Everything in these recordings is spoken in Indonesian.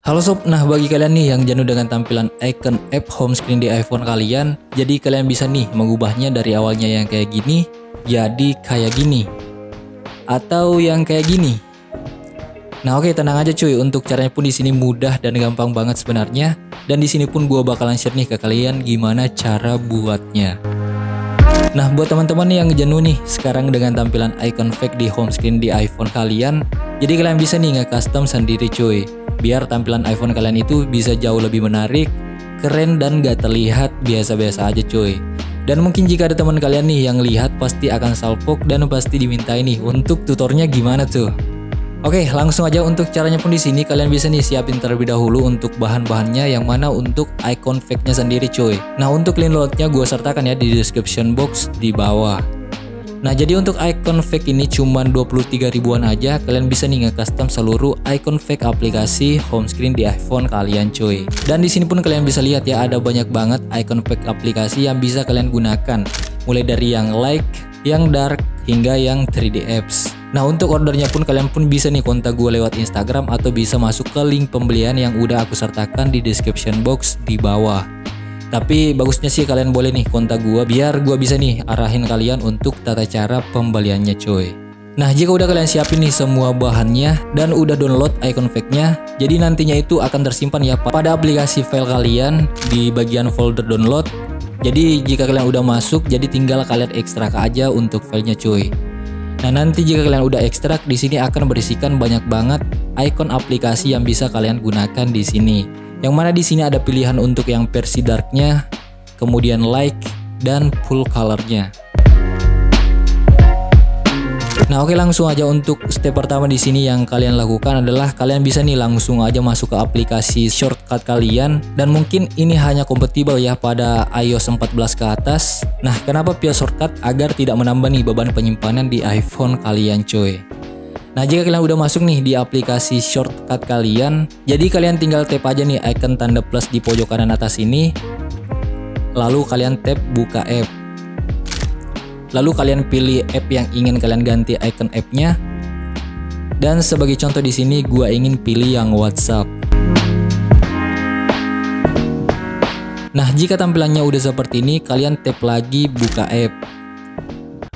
Halo sob, nah bagi kalian nih yang jenuh dengan tampilan icon app home screen di iPhone kalian, jadi kalian bisa nih mengubahnya dari awalnya yang kayak gini, jadi kayak gini. Atau yang kayak gini. Nah oke, tenang aja cuy, untuk caranya pun di sini mudah dan gampang banget sebenarnya. Dan di sini pun gua bakalan share nih ke kalian gimana cara buatnya. Nah buat teman-teman yang jenuh nih sekarang dengan tampilan icon fake di home screen di iPhone kalian, jadi kalian bisa nih nge-custom sendiri cuy, biar tampilan iPhone kalian itu bisa jauh lebih menarik, keren dan gak terlihat biasa-biasa aja cuy. Dan mungkin jika ada teman kalian nih yang lihat pasti akan salpok dan pasti dimintai nih untuk tutornya gimana tuh. Oke, langsung aja untuk caranya pun di sini kalian bisa nih siapin terlebih dahulu untuk bahan-bahannya, yang mana untuk icon fake-nya sendiri cuy. Nah untuk link downloadnya gue sertakan ya di description box di bawah. Nah jadi untuk icon fake ini cuman 23 ribuan aja, kalian bisa nih nge-custom seluruh icon fake aplikasi home screen di iPhone kalian cuy. Dan di sini pun kalian bisa lihat ya, ada banyak banget icon fake aplikasi yang bisa kalian gunakan, mulai dari yang light, yang dark, hingga yang 3D apps. Nah untuk ordernya pun kalian pun bisa nih kontak gue lewat Instagram atau bisa masuk ke link pembelian yang udah aku sertakan di description box di bawah. Tapi bagusnya sih kalian boleh nih kontak gue biar gue bisa nih arahin kalian untuk tata cara pembeliannya cuy. Nah jika udah kalian siapin nih semua bahannya dan udah download icon fake-nya, jadi nantinya itu akan tersimpan ya pada aplikasi file kalian di bagian folder download. Jadi jika kalian udah masuk, jadi tinggal kalian ekstrak aja untuk filenya cuy. Nah nanti jika kalian udah ekstrak, di sini akan berisikan banyak banget icon aplikasi yang bisa kalian gunakan di sini. Yang mana di sini ada pilihan untuk yang versi darknya, kemudian light dan full colornya. Nah oke, langsung aja untuk step pertama di sini yang kalian lakukan adalah kalian bisa nih langsung aja masuk ke aplikasi shortcut kalian, dan mungkin ini hanya kompatibel ya pada iOS 14 ke atas. Nah kenapa via shortcut? Agar tidak menambah nih beban penyimpanan di iPhone kalian cuy. Nah jika kalian udah masuk nih di aplikasi shortcut kalian, jadi kalian tinggal tap aja nih icon tanda plus di pojok kanan atas ini, lalu kalian tap buka app. Lalu kalian pilih app yang ingin kalian ganti icon app-nya. Dan sebagai contoh di sini gua ingin pilih yang WhatsApp. Nah, jika tampilannya udah seperti ini, kalian tap lagi buka app.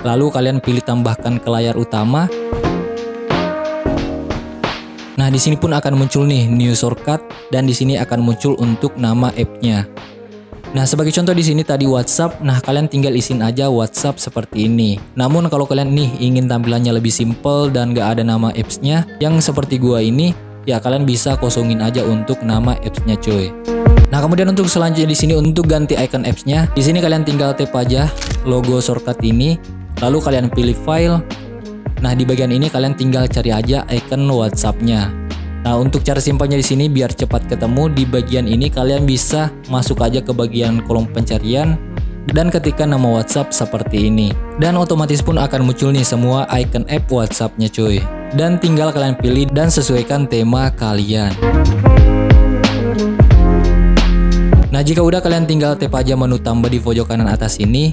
Lalu kalian pilih tambahkan ke layar utama. Nah, di sini pun akan muncul nih new shortcut, dan di sini akan muncul untuk nama app-nya. Nah sebagai contoh di sini tadi WhatsApp, nah kalian tinggal isiin aja WhatsApp seperti ini. Namun kalau kalian nih ingin tampilannya lebih simple dan gak ada nama apps-nya yang seperti gua ini, ya kalian bisa kosongin aja untuk nama apps-nya cuy. Nah kemudian untuk selanjutnya di sini untuk ganti icon apps-nya, di sini kalian tinggal tap aja logo shortcut ini, lalu kalian pilih file. Nah di bagian ini kalian tinggal cari aja icon WhatsApp-nya. Nah untuk cara simpannya di sini biar cepat ketemu, di bagian ini kalian bisa masuk aja ke bagian kolom pencarian dan ketikkan nama WhatsApp seperti ini, dan otomatis pun akan muncul nih semua icon app WhatsApp-nya cuy. Dan tinggal kalian pilih dan sesuaikan tema kalian. Nah jika udah, kalian tinggal tap aja menu tambah di pojok kanan atas ini,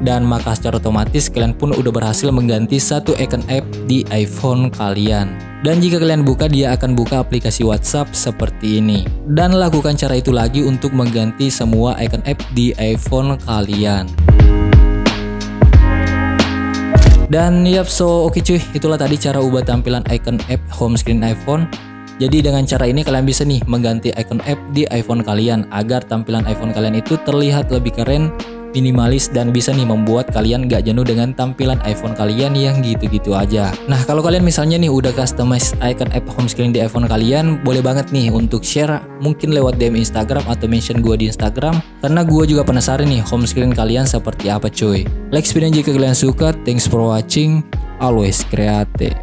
dan maka secara otomatis kalian pun udah berhasil mengganti satu icon app di iPhone kalian. Dan jika kalian buka, dia akan buka aplikasi WhatsApp seperti ini. Dan lakukan cara itu lagi untuk mengganti semua icon app di iPhone kalian. Dan yap, so oke cuy, itulah tadi cara ubah tampilan icon app home screen iPhone. Jadi dengan cara ini kalian bisa nih mengganti icon app di iPhone kalian agar tampilan iPhone kalian itu terlihat lebih keren, minimalis, dan bisa nih membuat kalian gak jenuh dengan tampilan iPhone kalian yang gitu-gitu aja. Nah kalau kalian misalnya nih udah customize icon app home screen di iPhone kalian, boleh banget nih untuk share, mungkin lewat DM Instagram atau mention gue di Instagram, karena gue juga penasaran nih home screen kalian seperti apa cuy. Like video jika kalian suka. Thanks for watching, always create.